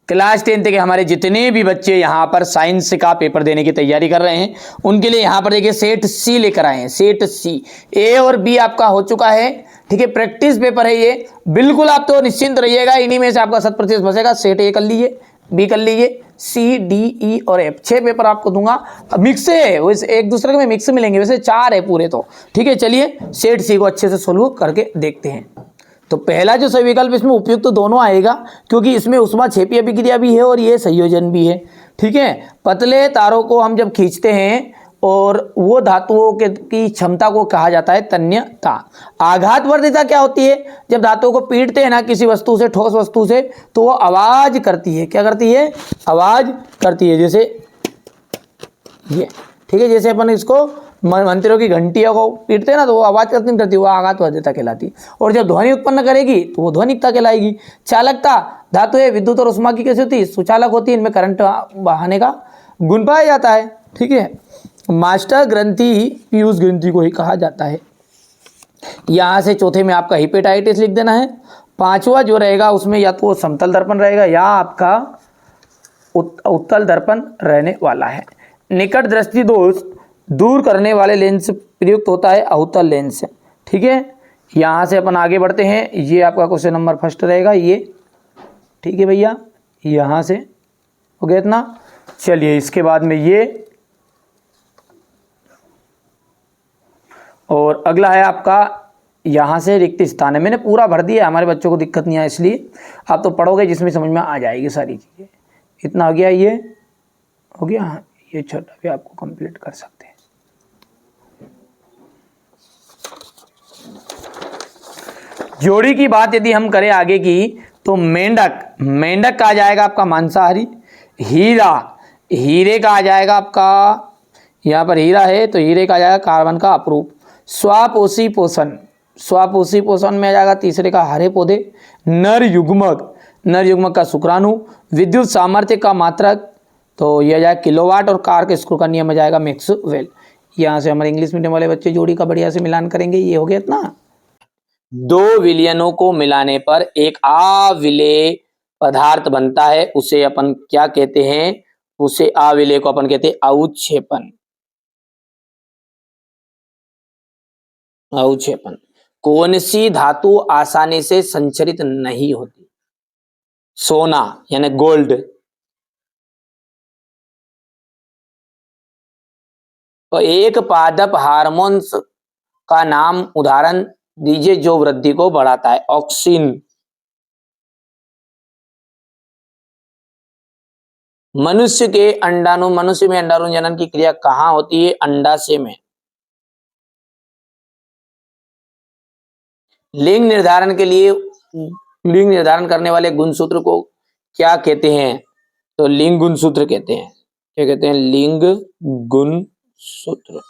Class 10 के हमारे जितने भी बच्चे यहाँ पर साइंस का पेपर देने की तैयारी कर रहे हैं उनके लिए यहाँ पर देखिए सेट सी लेकर आए हैं। सेट सी ए और बी आपका हो चुका है, ठीक है, प्रैक्टिस पेपर है ये। बिल्कुल आप तो निश्चिंत रहिएगा, इन्हीं में से आपका 100% बचेगा। सेट ए कर लीजिए, बी कर लीजिए, सी डी ई और एफ 6 पेपर आपको दूंगा। अब मिक्स है, वैसे एक दूसरे में मिक्स मिलेंगे, वैसे 4 है पूरे तो, ठीक है। चलिए सेट सी को अच्छे से सोल्व करके देखते हैं। तो पहला जो सही विकल्प इसमें उपयुक्त तो दोनों आएगा, क्योंकि इसमें उष्माक्षेपीय अभिक्रिया भी है और ये संयोजन भी है, ठीक है। पतले तारों को हम जब खींचते हैं और वो धातुओं की क्षमता को कहा जाता है तन्यता। आघातवर्तीता क्या होती है? जब धातुओं को पीटते हैं ना किसी वस्तु से, ठोस वस्तु से, तो वो आवाज करती है। क्या करती है? आवाज करती है, जैसे ये, ठीक है। जैसे अपन इसको मंत्रों की घंटियों को पीटते हैं ना, तो वो आवाज करती वो आघातवर्तीता कहलाती। और जब ध्वनि उत्पन्न करेगी तो वो ध्वनिकता कहलाएगी। चालकता, धातु है, विद्युत और उष्मा की कैसी होती है? सुचालक होती है, इनमें करंट बहाने का गुण पाया जाता है, ठीक है। मास्टर ग्रंथि पीयूष ग्रंथि को ही कहा जाता है। यहां से चौथे में आपका हिपेटाइटिस लिख देना है। पांचवा जो रहेगा उसमें या तो समतल दर्पण रहेगा या आपका उत्तल दर्पण रहने वाला है। निकट दृष्टि दोष दूर करने वाले लेंस प्रयुक्त होता है अवतल लेंस, ठीक है। यहां से अपन आगे बढ़ते हैं। ये आपका क्वेश्चन नंबर फर्स्ट रहेगा ये, ठीक है भैया। यहां से हो गया इतना। चलिए इसके बाद में ये, और अगला है आपका, यहां से रिक्त स्थान है। मैंने पूरा भर दिया, हमारे बच्चों को दिक्कत नहीं है, इसलिए आप तो पढ़ोगे जिसमें समझ में आ जाएगी सारी चीजें। इतना हो गया, ये हो गया। हाँ, ये छोटा भी आपको कंप्लीट कर सकते हैं। जोड़ी की बात यदि हम करें आगे की, तो मेंढक, मेंढक का आ जाएगा आपका मांसाहारी। हीरा, हीरे का आ जाएगा आपका, यहाँ पर हीरा है तो हीरे का आ जाएगा कार्बन का अपरूप। स्वापोषी पोषण, स्वापोषी पोषण में आ जाएगा तीसरे का हरे पौधे। नर युग्मक, नर युग्मक का शुक्राणु। विद्युत सामर्थ्य का मात्रक, तो यह जाएगा किलोवाट। और कारक स्क्रू का नियम आ जाएगा मैक्सवेल। यहाँ से हमारे इंग्लिश मीडियम वाले बच्चे जोड़ी का बढ़िया से मिलान करेंगे। ये हो गया इतना। दो विलयनों को मिलाने पर एक अविलेय पदार्थ बनता है, उसे अपन क्या कहते हैं? उसे अविलेय को अपन कहते हैं अवक्षेपण। अवक्षेपण। कौन सी धातु आसानी से संचरित नहीं होती? सोना यानी गोल्ड। तो एक पादप हार्मोन्स का नाम उदाहरण दीजिए जो वृद्धि को बढ़ाता है। ऑक्सिन। मनुष्य के अंडाणु, मनुष्य में अंडाणु जनन की क्रिया कहाँ होती है? अंडाशय में। लिंग निर्धारण के लिए, लिंग निर्धारण करने वाले गुणसूत्र को क्या कहते हैं? तो लिंग गुणसूत्र कहते हैं। क्या कहते हैं? लिंग गुणसूत्र।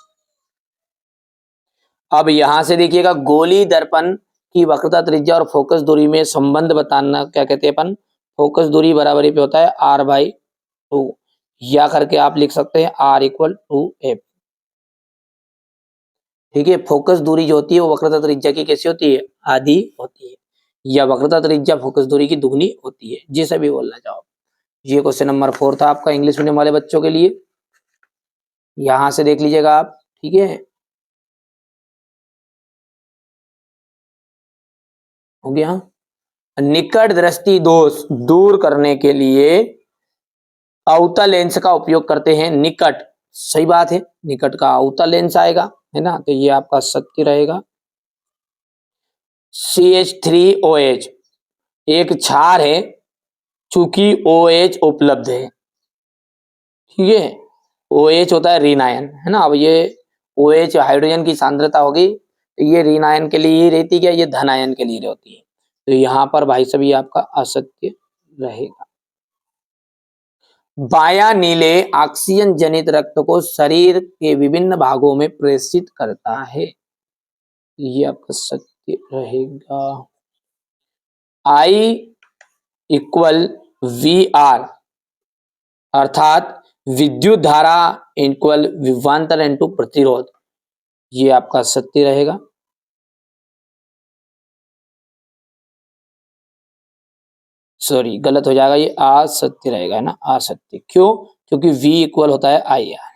अब यहां से देखिएगा, गोली दर्पण की वक्रता त्रिज्या और फोकस दूरी में संबंध बताना क्या कहते हैं अपन? फोकस दूरी बराबरी पे होता है R/2, या करके आप लिख सकते हैं R=2F, ठीक है। फोकस दूरी जो होती है वो वक्रता त्रिज्या की कैसी होती है? आधी होती है, या वक्रता त्रिज्या फोकस दूरी की दुगनी होती है, जिसे भी बोलना चाहो। ये क्वेश्चन नंबर 4 था आपका इंग्लिश मीडियम वाले बच्चों के लिए। यहां से देख लीजिएगा आप, ठीक है। हो गया। निकट दृष्टि दोष दूर करने के लिए अवतल लेंस का उपयोग करते हैं। निकट, सही बात है, निकट का अवतल लेंस आएगा, है ना। तो ये आपका सत्य रहेगा। CH3OH एक क्षार है, चूंकि OH उपलब्ध है, ठीक है। OH होता है ऋण आयन, है ना। अब ये OH हाइड्रोजन की सांद्रता होगी, तो ये ऋण आयन के लिए ही रहती है, ये धन आयन के लिए रहती है। तो यहाँ पर भाई सभी आपका असत्य रहेगा। बायां नीले ऑक्सीजन जनित रक्त को शरीर के विभिन्न भागों में प्रेषित करता है, ये आपका सत्य रहेगा। I=VR अर्थात विद्युत धारा इक्वल विभवांतर इनटू प्रतिरोध, ये आपका सत्य रहेगा। सॉरी गलत हो जाएगा, ये असत्य रहेगा ना, असत्य। क्यों? क्योंकि V इक्वल होता है आई आर।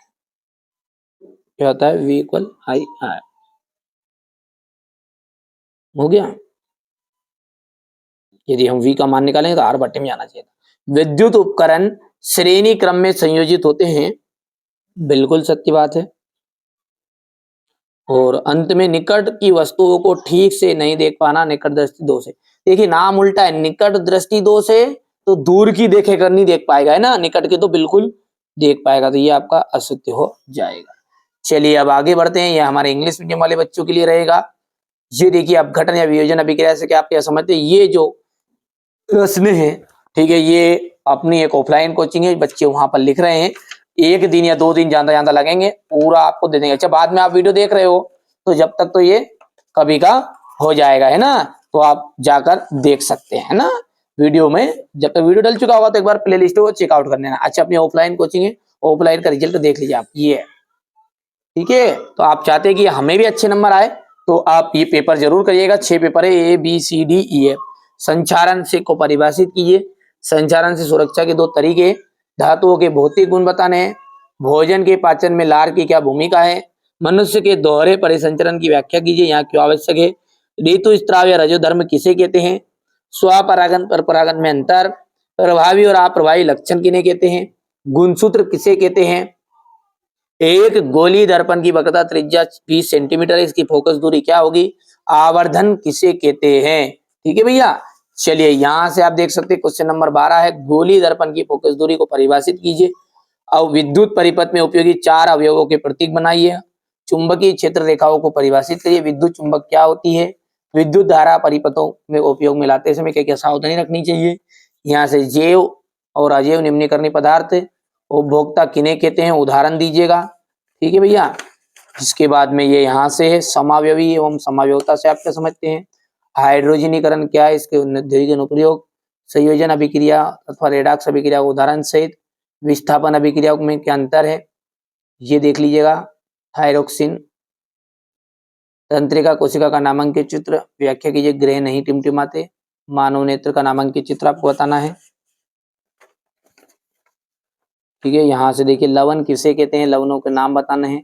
क्या होता है? V equal I R. हो गया। यदि हम V का मान निकालेंगे तो R बट्टे में आना चाहिए था। विद्युत उपकरण श्रेणी क्रम में संयोजित होते हैं, बिल्कुल सत्य बात है। और अंत में निकट की वस्तुओं को ठीक से नहीं देख पाना निकट दृष्टि दोष है। देखिए नाम उल्टा है, निकट दृष्टि दोष है तो दूर की देखेगा नहीं देख पाएगा, है ना, निकट के तो बिल्कुल देख पाएगा, तो ये आपका असत्य हो जाएगा। चलिए अब आगे बढ़ते हैं, ये हमारे इंग्लिश मीडियम वाले बच्चों के लिए रहेगा। ये देखिए अपघटन या वियोजन अभिक्रिया से क्या आप क्या समझते हैं, ये जो प्रश्न है, ठीक है, ये अपनी एक ऑफलाइन कोचिंग है, बच्चे वहां पर लिख रहे हैं, 1 दिन या 2 दिन ज्यादा ज्यादा लगेंगे, पूरा आपको दे देंगे। अच्छा बाद में आप वीडियो देख रहे हो तो जब तक तो ये कभी का हो जाएगा, है ना, तो आप जाकर देख सकते हैं ना वीडियो में, जब तक वीडियो डल चुका होगा तो एक बार प्ले लिस्ट को चेकआउट कर लेना। अच्छा अपनी ऑफलाइन कोचिंग है, ऑफलाइन का रिजल्ट देख लीजिए आप, ये है, ठीक है। तो आप चाहते हैं कि हमें भी अच्छे नंबर आए तो आप ये पेपर जरूर करिएगा। 6 पेपर है, ABCDEF। संचारण से को परिभाषित कीजिए। संचारण से सुरक्षा के 2 तरीके, धातुओं के भौतिक गुण बताने हैं, भोजन के पाचन में लार की क्या भूमिका है, मनुष्य के दोहरे परिसंचरण की व्याख्या कीजिए, यहाँ क्यों आवश्यक है, ऋतु स्त्राव या रजोधर्म किसे कहते हैं, स्वपरागन पर परागन में अंतर, प्रभावी और अप्रभावी लक्षण किन्हें कहते हैं, गुणसूत्र किसे कहते हैं, एक गोली दर्पण की वक्रता त्रिज्या 20 सेंटीमीटर है, इसकी फोकस दूरी क्या होगी, आवर्धन किसे कहते हैं, ठीक है भैया। चलिए यहां से आप देख सकते हैं क्वेश्चन नंबर 12 है, गोली दर्पण की फोकस दूरी को परिभाषित कीजिए। अब विद्युत परिपथ में उपयोगी 4 अवयवों के प्रतीक बनाइए। चुंबकीय क्षेत्र रेखाओं को परिभाषित करिए। विद्युत चुंबक क्या होती है, विद्युत धारा परिपथों में उपयोग में लाते समय क्या क्या सावधानी रखनी चाहिए। यहाँ से जैव और अजैव निम्नीकरणीय पदार्थ उपभोक्ता किन्हें कहते हैं, उदाहरण दीजिएगा, ठीक है भैया। इसके बाद में ये यहाँ से है समावयवी एवं समावयवता से आप क्या समझते हैं, हाइड्रोजनीकरण क्या है, इसके अनुप्रयोग, संयोजन अभिक्रिया अथवा रेडॉक्स अभिक्रिया उदाहरण सहित, विस्थापन अभिक्रिया में क्या अंतर है ये देख लीजिएगा, थायरोक्सिन, तंत्रिका कोशिका का नामांकित चित्र, व्याख्या कीजिए, ग्रह नहीं टिमटिमाते, मानव नेत्र का नामांकित चित्र आपको बताना है, ठीक है। यहाँ से देखिए लवण किसे कहते हैं, लवणों के नाम बताने हैं,